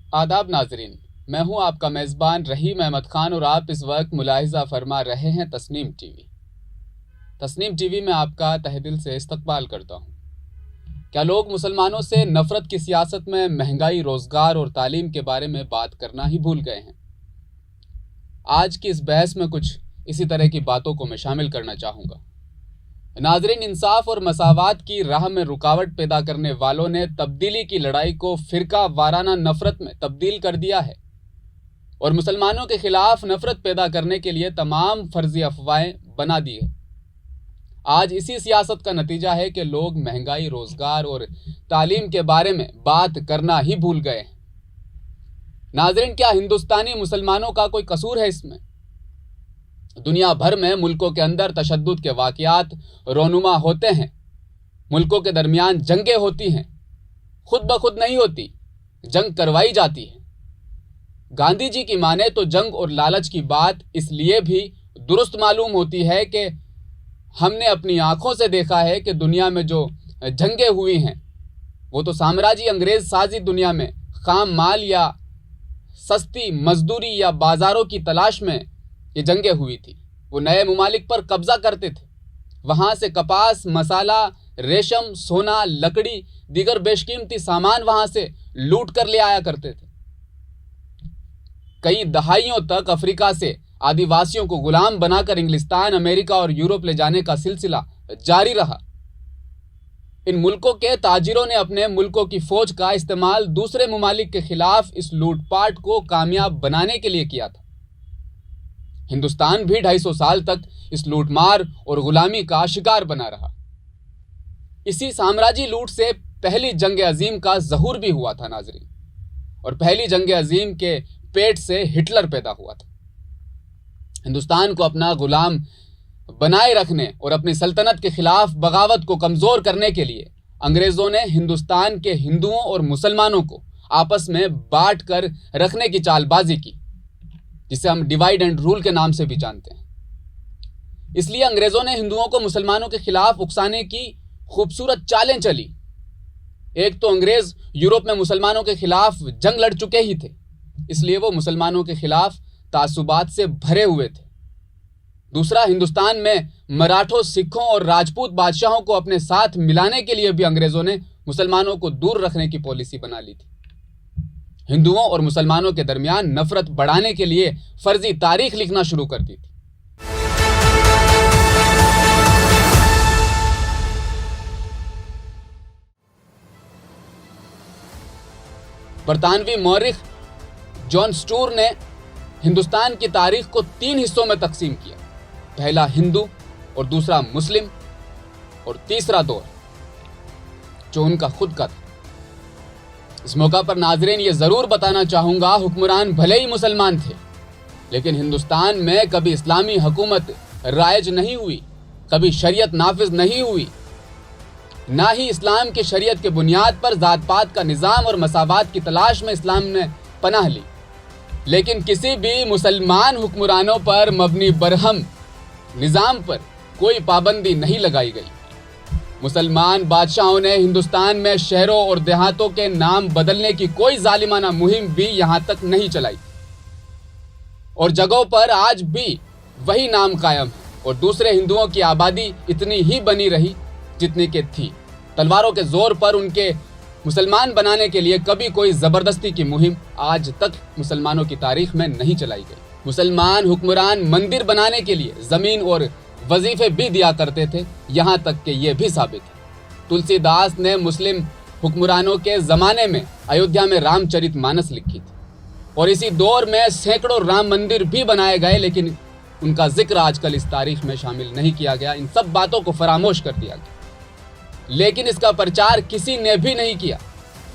آداب ناظرین، میں ہوں آپ کا میزبان رحیم احمد خان اور آپ اس وقت ملاحظہ فرما رہے ہیں Tasnim T V. Tasnim T V میں آپ کا تہہ دل سے استقبال کرتا ہوں۔ کیا لوگ مسلمانوں سے نفرت کی سیاست میں مہنگائی، روزگار اور تعلیم کے بارے میں بات کرنا ہی بھول گئے ہیں؟ آج کی اس بحث میں کچھ اسی طرح کی باتوں کو میں شامل کرنا چاہوں گا۔ ناظرین، انصاف اور مساوات کی راہ میں رکاوٹ پیدا کرنے والوں نے تبدیلی کی لڑائی کو فرقہ وارانہ نفرت میں تبدیل کر دیا ہے اور مسلمانوں کے خلاف نفرت پیدا کرنے کے لیے تمام فرضی افواہیں بنا دی ہے۔ آج اسی سیاست کا نتیجہ ہے کہ لوگ مہنگائی، روزگار اور تعلیم کے بارے میں بات کرنا ہی بھول گئے ہیں۔ ناظرین، کیا ہندوستانی مسلمانوں کا کوئی قصور ہے اس میں؟ دنیا بھر میں ملکوں کے اندر تشدد کے واقعات رونما ہوتے ہیں، ملکوں کے درمیان جنگیں ہوتی ہیں، خود بخود نہیں ہوتی، جنگ کروائی جاتی ہے۔ گاندھی جی کی مانے تو جنگ اور لالچ کی بات اس لیے بھی درست معلوم ہوتی ہے کہ ہم نے اپنی آنکھوں سے دیکھا ہے کہ دنیا میں جو جنگیں ہوئی ہیں وہ تو سامراجی انگریز سازی دنیا میں خام مال یا سستی مزدوری یا بازاروں کی تلاش میں یہ جنگیں ہوئی تھی۔ وہ نئے ممالک پر قبضہ کرتے تھے، وہاں سے کپاس، مسالہ، ریشم، سونا، لکڑی، دیگر بیش قیمتی سامان وہاں سے لوٹ کر لے آیا کرتے تھے۔ کئی دہائیوں تک افریقہ سے آدیواسیوں کو غلام بنا کر انگلستان، امریکہ اور یورپ لے جانے کا سلسلہ جاری رہا۔ ان ملکوں کے تاجروں نے اپنے ملکوں کی فوج کا استعمال دوسرے ممالک کے خلاف اس لوٹ پاٹ کو کامیاب بنانے کے لیے کیا تھا۔ ہندوستان بھی 250 سال تک اس لوٹ مار اور غلامی کا شکار بنا رہا۔ اسی سامراجی لوٹ سے پہلی جنگ عظیم کا ظہور بھی ہوا تھا ناظرین، اور پہلی جنگ عظیم کے پیٹ سے ہٹلر پیدا ہوا تھا۔ ہندوستان کو اپنا غلام بنائے رکھنے اور اپنی سلطنت کے خلاف بغاوت کو کمزور کرنے کے لیے انگریزوں نے ہندوستان کے ہندوؤں اور مسلمانوں کو آپس میں بانٹ کر رکھنے کی چال بازی کی، جسے ہم ڈیوائیڈ اینڈ رول کے نام سے بھی جانتے ہیں۔ اس لیے انگریزوں نے ہندوؤں کو مسلمانوں کے خلاف اکسانے کی خوبصورت چالیں چلی۔ ایک تو انگریز یورپ میں مسلمانوں کے خلاف جنگ لڑ چکے ہی تھے، اس لیے وہ مسلمانوں کے خلاف تعصبات سے بھرے ہوئے تھے۔ دوسرا، ہندوستان میں مراٹھوں، سکھوں اور راجپوت بادشاہوں کو اپنے ساتھ ملانے کے لیے بھی انگریزوں نے مسلمانوں کو دور رکھنے کی پالیسی بنا لی تھی۔ ہندوؤں اور مسلمانوں کے درمیان نفرت بڑھانے کے لیے فرضی تاریخ لکھنا شروع کر دی تھی۔ برطانوی مورخ جان سٹور نے ہندوستان کی تاریخ کو 3 حصوں میں تقسیم کیا۔ پہلا ہندو اور دوسرا مسلم اور تیسرا دور جو ان کا خود کا تھا۔ اس موقع پر ناظرین یہ ضرور بتانا چاہوں گا، حکمران بھلے ہی مسلمان تھے لیکن ہندوستان میں کبھی اسلامی حکومت رائج نہیں ہوئی، کبھی شریعت نافذ نہیں ہوئی، نہ ہی اسلام کی شریعت کے بنیاد پر ذات پات کا نظام اور مساوات کی تلاش میں اسلام نے پناہ لی۔ لیکن کسی بھی مسلمان حکمرانوں پر مبنی برہم نظام پر کوئی پابندی نہیں لگائی گئی۔ مسلمان بادشاہوں نے ہندوستان میں شہروں اور دیہاتوں کے نام بدلنے کی کوئی ظالمانہ مہم بھی یہاں تک نہیں چلائی، اور جگہوں پر آج بھی وہی نام قائم ہے، اور دوسرے ہندوؤں کی آبادی اتنی ہی بنی رہی جتنی کہ تھی۔ تلواروں کے زور پر ان کے مسلمان بنانے کے لیے کبھی کوئی زبردستی کی مہم آج تک مسلمانوں کی تاریخ میں نہیں چلائی گئی۔ مسلمان حکمران مندر بنانے کے لیے زمین اور وظیفے بھی دیا کرتے تھے، یہاں تک کہ یہ بھی ثابت ہے تلسی داس نے مسلم حکمرانوں کے زمانے میں ایودھیا میں رام چرت مانس لکھی تھی، اور اسی دور میں سینکڑوں رام مندر بھی بنائے گئے، لیکن ان کا ذکر آج کل اس تاریخ میں شامل نہیں کیا گیا۔ ان سب باتوں کو فراموش کر دیا گیا، لیکن اس کا پرچار کسی نے بھی نہیں کیا۔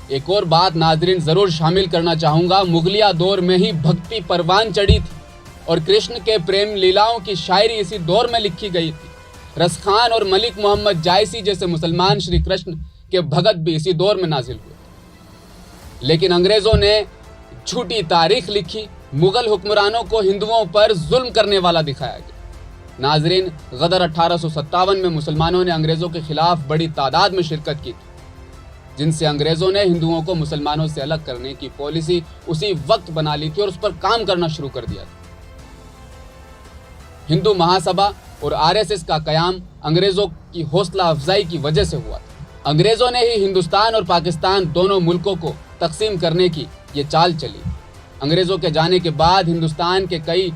ایک اور بات ناظرین ضرور شامل کرنا چاہوں گا، مغلیہ دور میں ہی بھکتی پروان چڑھی تھی، اور کرشن کے پریم لیلاؤں کی شاعری اسی دور میں لکھی گئی تھی۔ رس خان اور ملک محمد جائسی جیسے مسلمان شری کرشن کے بھگت بھی اسی دور میں نازل ہوئے، لیکن انگریزوں نے جھوٹی تاریخ لکھی، مغل حکمرانوں کو ہندوؤں پر ظلم کرنے والا دکھایا گیا۔ ناظرین، غدر 1857 میں مسلمانوں نے انگریزوں کے خلاف بڑی تعداد میں شرکت کی تھی۔ جن سے انگریزوں نے ہندوؤں کو مسلمانوں سے الگ کرنے کی پالیسی اسی وقت بنا لی تھی اور اس پر کام کرنا شروع کر دیا تھا۔ ہندو مہاسبھا اور RSS کا قیام انگریزوں کی حوصلہ افزائی کی وجہ سے ہوا تھا۔ انگریزوں نے ہی ہندوستان اور پاکستان دونوں ملکوں کو تقسیم کرنے کی یہ چال چلی۔ انگریزوں کے جانے کے بعد ہندوستان کے کئی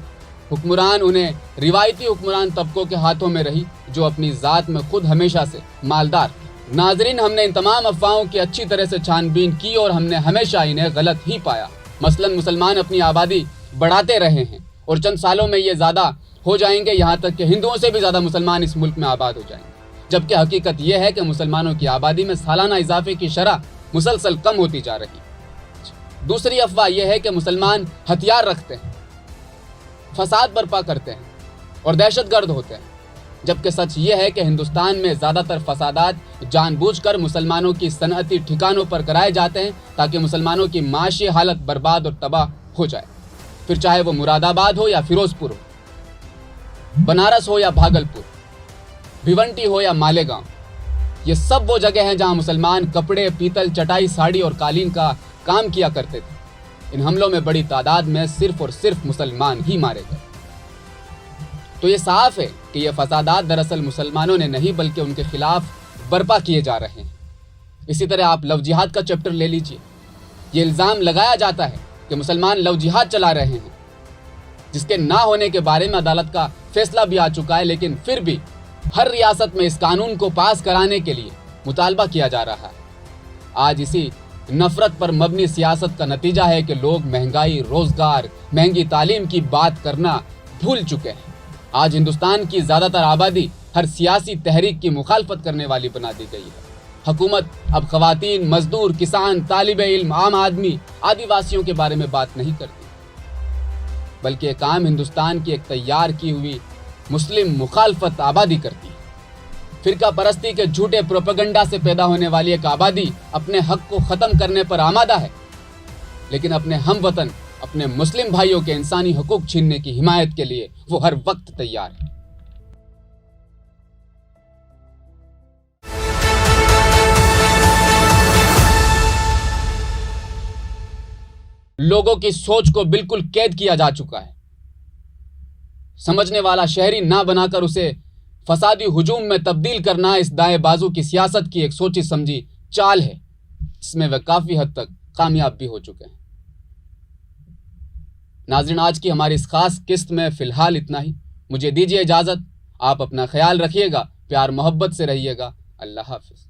حکمران انہیں روایتی حکمران طبقوں کے ہاتھوں میں رہی جو اپنی ذات میں خود ہمیشہ سے مالدار تھے۔ ناظرین، ہم نے ان تمام افواہوں کی اچھی طرح سے چھان بین کی اور ہم نے ہمیشہ انہیں غلط ہی پایا۔ مثلاً مسلمان اپنی آبادی بڑھاتے رہے ہیں اور چند سالوں میں یہ زیادہ ہو جائیں گے، یہاں تک کہ ہندوؤں سے بھی زیادہ مسلمان اس ملک میں آباد ہو جائیں گے، جبکہ حقیقت یہ ہے کہ مسلمانوں کی آبادی میں سالانہ اضافے کی شرح مسلسل کم ہوتی جا رہی ہے۔ دوسری افواہ یہ ہے کہ مسلمان ہتھیار رکھتے ہیں، فساد برپا کرتے ہیں اور دہشت گرد ہوتے ہیں، جبکہ سچ یہ ہے کہ ہندوستان میں زیادہ تر فسادات جان بوجھ کر مسلمانوں کی صنعتی ٹھکانوں پر کرائے جاتے ہیں تاکہ مسلمانوں کی معاشی حالت برباد اور تباہ ہو جائے، پھر چاہے وہ مراد آباد ہو یا فیروز پور ہو، بنارس ہو یا بھاگلپور، بھیونٹی ہو یا مالیگاؤں۔ یہ سب وہ جگہ ہیں جہاں مسلمان کپڑے، پیتل، چٹائی، ساڑی اور قالین کا کام کیا کرتے تھے۔ ان حملوں میں بڑی تعداد میں صرف اور صرف مسلمان ہی مارے گئے۔ تو یہ صاف ہے کہ یہ فسادات دراصل مسلمانوں نے نہیں بلکہ ان کے خلاف برپا کیے جا رہے ہیں۔ اسی طرح آپ لو جہاد کا چیپٹر لے لیجئے۔ یہ الزام لگایا جاتا ہے کہ مسلمان لو جہاد چلا رہے ہیں، جس کے نہ ہونے کے بارے میں عدالت کا فیصلہ بھی آ چکا ہے، لیکن پھر بھی ہر ریاست میں اس قانون کو پاس کرانے کے لیے مطالبہ کیا جا رہا ہے۔ آج اسی نفرت پر مبنی سیاست کا نتیجہ ہے کہ لوگ مہنگائی، روزگار، مہنگی تعلیم کی بات کرنا بھول چکے ہیں۔ آج ہندوستان کی زیادہ تر آبادی ہر سیاسی تحریک کی مخالفت کرنے والی بنا دی گئی ہے۔ حکومت اب خواتین، مزدور، کسان، طالب علم، عام آدمی، آدیواسیوں کے بارے میں بات نہیں کرتی، بلکہ یہ کام ہندوستان کی ایک تیار کی ہوئی مسلم مخالفت آبادی کرتی ہے۔ فرقہ پرستی کے جھوٹے پروپیگنڈا سے پیدا ہونے والی ایک آبادی اپنے حق کو ختم کرنے پر آمادہ ہے، لیکن اپنے ہم وطن، اپنے مسلم بھائیوں کے انسانی حقوق چھیننے کی حمایت کے لیے وہ ہر وقت تیار ہے۔ لوگوں کی سوچ کو بالکل قید کیا جا چکا ہے۔ سمجھنے والا شہری نہ بنا کر اسے فسادی ہجوم میں تبدیل کرنا اس دائیں بازو کی سیاست کی ایک سوچی سمجھی چال ہے، جس میں وہ کافی حد تک کامیاب بھی ہو چکے ہیں۔ ناظرین، آج کی ہماری اس خاص قسط میں فی الحال اتنا ہی۔ مجھے دیجیے اجازت۔ آپ اپنا خیال رکھیے گا، پیار محبت سے رہیے گا۔ اللہ حافظ۔